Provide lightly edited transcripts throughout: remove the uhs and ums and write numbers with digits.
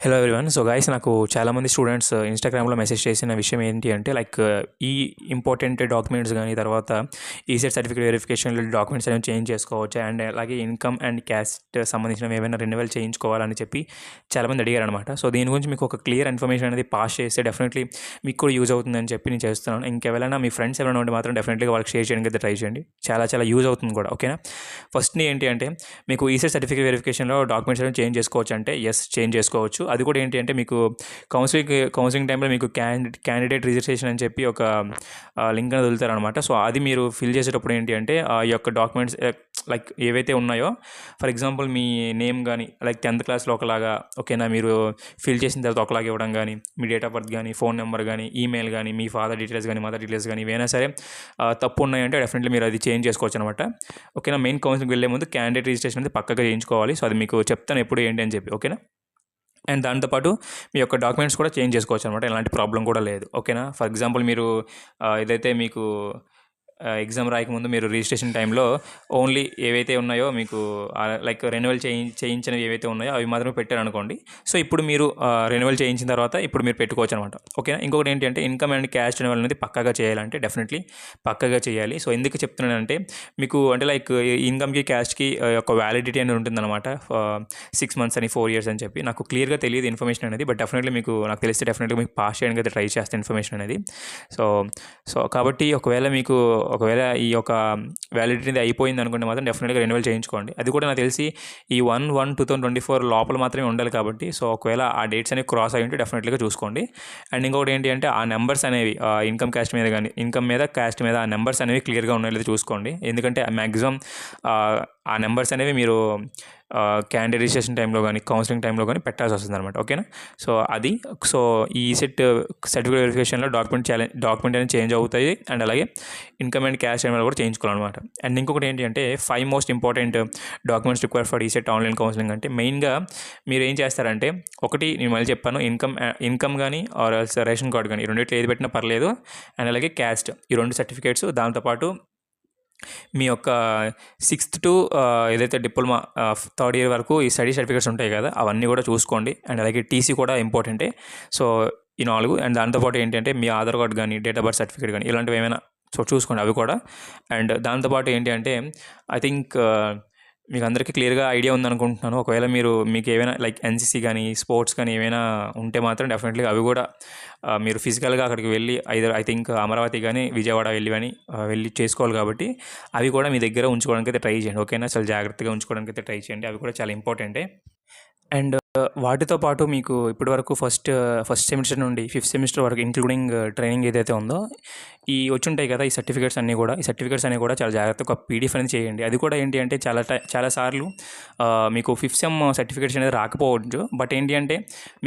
Hello everyone. So guys, నాకు చాలామంది students ఇన్స్టాగ్రామ్లో మెసేజ్ చేసిన విషయం ఏంటి అంటే ఈ ఇంపార్టెంట్ డాక్యుమెంట్స్ కానీ తర్వాత ఈసెట్ సర్టిఫికేట్ వెరిఫికేషన్లో డాక్యుమెంట్స్ అనేవి చేంజ్ చేసుకోవచ్చు, అండ్ అలాగే ఇన్కమ్ అండ్ క్యాస్ట్ సంబంధించినవి ఏమైనా రెన్యువల్ చేయించుకోవాలని చెప్పి చాలామంది అడిగారు అనమాట. సో దీని గురించి మీకు ఒక క్లియర్ ఇన్ఫర్మేషన్ అనేది పాస్ చేస్తే డెఫినెట్లీ మీకు కూడా యూజ్ అవుతుందని చెప్పి నేను చేస్తున్నాను. ఇంకెవరైనా మీ ఫ్రెండ్స్ ఎవరైనా ఉంటే మాత్రం డెఫినెట్లీగా వాళ్ళకి షేర్ చేయడానికి అయితే ట్రై చేయండి. చాలా యూజ్ అవుతుంది కూడా. ఓకేనా? ఫస్ట్ ఏంటి అంటే మీకు ఈసెట్ సర్టిఫికేట్ వెరిఫికేషన్లో డాక్యుమెంట్స్ అనేవి చేంజ్ చేసుకోవచ్చు అంటే ఎస్, చేంజ్ చేసుకోవచ్చు. అది కూడా ఏంటి అంటే మీకు కౌన్సిలింగ్ టైంలో మీకు క్యాండిడేట్ రిజిస్ట్రేషన్ అని చెప్పి ఒక లింక్ అనేది వదులుతారనమాట. సో అది మీరు ఫిల్ చేసేటప్పుడు ఏంటి అంటే ఈ యొక్క డాక్యుమెంట్స్ ఏవైతే ఉన్నాయో, ఫర్ ఎగ్జాంపుల్ మీ నేమ్ కానీ 10th క్లాస్లో ఒకలాగా, ఓకేనా, మీరు ఫిల్ చేసిన తర్వాత ఒకలాగా ఇవ్వడం కానీ, మీ డేట్ ఆఫ్ బర్త్ కానీ, ఫోన్ నెంబర్ కానీ, ఈమెయిల్ కానీ, మీ ఫాదర్ డీటెయిల్స్ కానీ, మదర్ డీటెయిల్స్ కానీ ఏవైనా సరే తప్పు ఉన్నాయంటే డెఫినెట్లీ మీరు అది చేంజ్ చేసుకోవచ్చు అనమాట. ఓకేనా? మెయిన్ కౌన్సిలింగ్కి వెళ్ళే ముందు క్యాండిడేట్ రిజిస్ట్రేషన్ అనేది పక్కగా చేయించుకోవాలి. సో అది మీకు చెప్తాను ఎప్పుడు ఏంటి అని చెప్పి. ఓకేనా? అండ్ దాంతోపాటు మీ యొక్క డాక్యుమెంట్స్ కూడా చేంజ్ చేసుకోవచ్చు అనమాట. ఎలాంటి ప్రాబ్లం కూడా లేదు. ఓకేనా? ఫర్ ఎగ్జాంపుల్ మీరు ఏదైతే మీకు ఎగ్జామ్ రాయకముందు మీరు రిజిస్ట్రేషన్ టైంలో ఓన్లీ ఏవైతే ఉన్నాయో మీకు రెన్యువల్ చేయించినవి ఏవైతే ఉన్నాయో అవి మాత్రమే పెట్టారనుకోండి. సో ఇప్పుడు మీరు రెన్యువల్ చేయించిన తర్వాత ఇప్పుడు మీరు పెట్టుకోవచ్చు అనమాట. ఓకేనా? ఇంకొకటి ఏంటంటే ఇన్కమ్ అండ్ క్యాస్ట్ రెన్యువల్ అనేది పక్కాగా చేయాలంటే డెఫినెట్లీ పక్కాగా చేయాలి. సో ఎందుకు చెప్తున్నానంటే మీకు అంటే ఇన్కమ్కి క్యాస్ట్కి ఒక వ్యాలిడిటీ అనేది ఉంటుందన్నమాట. 6 months అని 4 years అని చెప్పి నాకు క్లియర్గా తెలియదు ఇన్ఫర్మేషన్ అనేది. బట్ డెఫినెట్లీ నాకు తెలిస్తే డెఫినెట్గా మీకు పాస్ చేయడానికి అయితే ట్రై చేస్తాను ఇన్ఫర్మేషన్ అనేది. సో కాబట్టి ఒకవేళ ఈ యొక్క వ్యాలిడిటీ అయిపోయింది అనుకుంటే మాత్రం డెఫినెట్గా రెన్యువల్ చేయించుకోండి. అది కూడా నాకు తెలిసి ఈ 1/1/2024 లోపల మాత్రమే ఉండాలి కాబట్టి, సో ఒకవేళ ఆ డేట్స్ అనేవి క్రాస్ అయ్యి ఉంటే డెఫినెట్గా చూసుకోండి. అండ్ ఇంకొకటి ఏంటి అంటే ఆ నెంబర్స్ అనేవి ఇన్కమ్ క్యాస్ట్ మీద కానీ, ఇన్కమ్ మీద క్యాస్ట్ మీద ఆ నెంబర్స్ అనేవి క్లియర్గా ఉన్నాయో లేదో చూసుకోండి. ఎందుకంటే మ్యాక్సిమం ఆ నెంబర్స్ అనేవి మీరు క్యాండిడేట్ రిజిస్ట్రేషన్ టైంలో కానీ, కౌన్సిలింగ్ టైంలో కానీ పెట్టాల్సి వస్తుంది అనమాట. ఓకేనా? సో ఈ సెట్ సర్టిఫికేట్ వెరిఫికేషన్లో డాక్యుమెంట్ అనేది చేంజ్ అవుతాయి. అండ్ అలాగే ఇన్కమ్ అండ్ క్యాష్ అనేవి కూడా చేయించుకోవాలన్నమాట. అండ్ ఇంకొకటి ఏంటి అంటే 5 most important documents require for ECET online counselling అంటే మెయిన్గా మీరు ఏం చేస్తారంటే, ఒకటి నేను మళ్ళీ చెప్పాను, ఇన్కమ్ కానీ ఆర్ రేషన్ కార్డ్ కానీ, ఈ రెండింటిలో ఏది పెట్టినా పర్లేదు. అండ్ అలాగే క్యాస్ట్, ఈ 2 సర్టిఫికేట్స్, దాంతోపాటు మీ యొక్క 6th to ఏదైతే డిప్లొమా 3rd year వరకు ఈ స్టడీ సర్టిఫికేట్స్ ఉంటాయి కదా, అవన్నీ కూడా చూసుకోండి. అండ్ అలాగే టీసీ కూడా ఇంపార్టెంటే. సో ఈ 4. అండ్ దాంతోపాటు ఏంటంటే మీ ఆధార్ కార్డ్ కానీ, డేట్ ఆఫ్ బర్త్ సర్టిఫికేట్ కానీ ఇలాంటివి ఏమైనా చూసుకోండి అవి కూడా. అండ్ దాంతోపాటు ఏంటి అంటే ఐ థింక్ మీకు అందరికీ క్లియర్గా ఐడియా ఉందనుకుంటున్నాను. ఒకవేళ మీకు ఏమైనా ఎన్సీసీ కానీ, స్పోర్ట్స్ కానీ ఏమైనా ఉంటే మాత్రం డెఫినెట్లీ అవి కూడా మీరు ఫిజికల్గా అక్కడికి వెళ్ళి ఐ థింక్ అమరావతి కానీ, విజయవాడ వెళ్ళి చేసుకోవాలి కాబట్టి అవి కూడా మీ దగ్గర ఉంచుకోవడానికి అయితే ట్రై చేయండి. ఓకేనా? చాలా జాగ్రత్తగా ఉంచుకోవడానికి అయితే ట్రై చేయండి. అవి కూడా చాలా ఇంపార్టెంటే. అండ్ వాటితో పాటు మీకు ఇప్పటివరకు ఫస్ట్ సెమిస్టర్ నుండి 5th semester వరకు ఇంక్లూడింగ్ ట్రైనింగ్ ఏదైతే ఉందో వచ్చుంటాయి కదా ఈ సర్టిఫికేట్స్ అన్నీ కూడా చాలా జాగ్రత్తగా ఒక పీడిఎఫ్ అనేది చేయండి. అది కూడా ఏంటి అంటే చాలాసార్లు మీకు 5th sem సర్టిఫికేట్స్ అనేది రాకపోవచ్చు. బట్ ఏంటి అంటే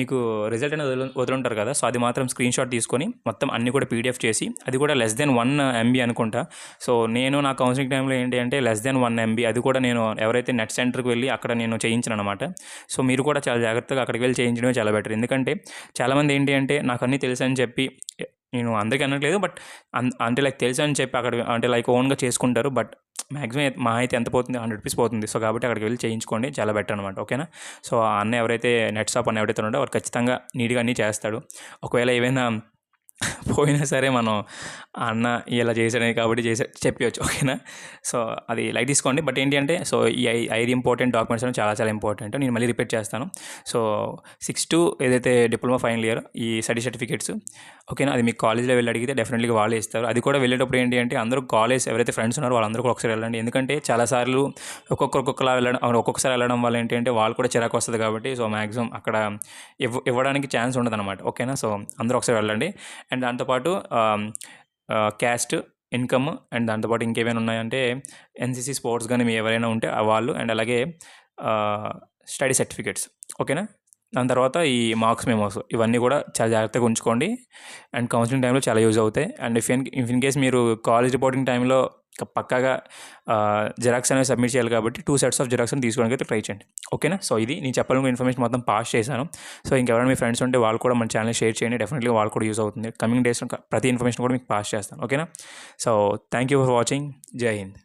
మీకు రిజల్ట్ అనేది వదులుంటారు కదా, సో అది మాత్రం స్క్రీన్ షాట్ తీసుకొని మొత్తం అన్నీ కూడా పీడిఎఫ్ చేసి, అది కూడా less than 1 MB అనుకుంటా. సో నేను నా కౌన్సిలింగ్ టైంలో ఏంటి అంటే less than 1 MB, అది కూడా నేను ఎవరైతే నెట్ సెంటర్కి వెళ్ళి అక్కడ నేను చేయించాను అనమాట. సో మీరు కూడా చాలా జాగ్రత్తగా అక్కడికి వెళ్ళి చేయించడమే చాలా బెటర్. ఎందుకంటే చాలామంది ఏంటి అంటే నాకు అన్నీ తెలుసు అని చెప్పి, నేను అందరికీ అనట్లేదు, బట్ అంటే తెలుసు అని చెప్పి అక్కడ అంటే ఓన్గా చేసుకుంటారు. బట్ మ్యాక్సిమం మా అయితే ఎంత పోతుంది, 100 rupees పోతుంది. సో కాబట్టి అక్కడికి వెళ్ళి చేయించుకోండి, చాలా బెటర్ అనమాట. ఓకేనా? సో ఆ అన్న ఎవరైతే నెట్ షాప్ అన్న ఎవరైతే ఉన్నాడో వాడు ఖచ్చితంగా నీట్గా అన్నీ చేస్తాడు. ఒకవేళ ఏవైనా పోయినా సరే మనం అన్న ఇలా చేశాడని కాబట్టి చెప్పవచ్చు. ఓకేనా? సో అది లైట్ తీసుకోండి. బట్ ఏంటి అంటే సో ఈ 5 ఇంపార్టెంట్ డాక్యుమెంట్స్ అనేవి చాలా ఇంపార్టెంట్. నేను మళ్ళీ రిపీట్ చేస్తాను. సో 6 to ఏదైతే డిప్లొమా ఫైనల్ ఇయర్ ఈ స్టడీ సర్టిఫికేట్స్, ఓకేనా, అది మీకు కాలేజ్లో వెళ్ళి అడిగితే డెఫినెట్లీగా వాళ్ళే ఇస్తారు. అది కూడా వెళ్ళేటప్పుడు ఏంటి అంటే అందరూ కాలేజ్ ఎవరైతే ఫ్రెండ్స్ ఉన్నారో వాళ్ళందరూ కూడా ఒకసారి వెళ్ళండి. ఎందుకంటే చాలాసార్లు ఒక్కొక్కసారి వెళ్ళడం వల్ల ఏంటి అంటే వాళ్ళు కూడా చిరాకు వస్తుంది కాబట్టి, సో మ్యాక్సిమం అక్కడ ఇవ్వడానికి ఛాన్స్ ఉండదు అనమాట. ఓకేనా? సో అందరూ ఒకసారి వెళ్ళండి. అండ్ దాంతోపాటు క్యాస్ట్, ఇన్కమ్, అండ్ దాంతోపాటు ఇంకేమైనా ఉన్నాయంటే ఎన్సీసీ, స్పోర్ట్స్ కానీ మీ ఎవరైనా ఉంటే వాళ్ళు, అండ్ అలాగే స్టడీ సర్టిఫికేట్స్. ఓకేనా? దాని తర్వాత ఈ మార్క్స్ మెమోస్ ఇవన్నీ కూడా చాలా జాగ్రత్తగా ఉంచుకోండి. అండ్ కౌన్సిలింగ్ టైంలో చాలా యూజ్ అవుతాయి. అండ్ ఇఫ్ ఇన్ కేస్ మీరు కాలేజ్ రిపోర్టింగ్ టైంలో పక్కాగా జిరాక్స్ అనేవి సబ్మిట్ చేయాలి కాబట్టి 2 sets ఆఫ్ జిరాక్స్ అని తీసుకోవడానికి అయితే ట్రై చేయండి. ఓకేనా? సో ఇది నేను చెప్పాలనుకున్న ఇన్ఫర్మేషన్ మొత్తం పాస్ చేశాను. సో ఇంకెవరైనా మీ ఫ్రెండ్స్ ఉంటే వాళ్ళు కూడా మన ఛానల్ షేర్ చేయండి. డెఫినెట్లీ వాళ్ళు కూడా యూజ్ అవుతుంది. కమింగ్ డేస్లో ప్రతి ఇన్ఫర్మేషన్ కూడా మీకు పాస్ చేస్తాను. ఓకేనా? So thank you for watching. జై హింద్.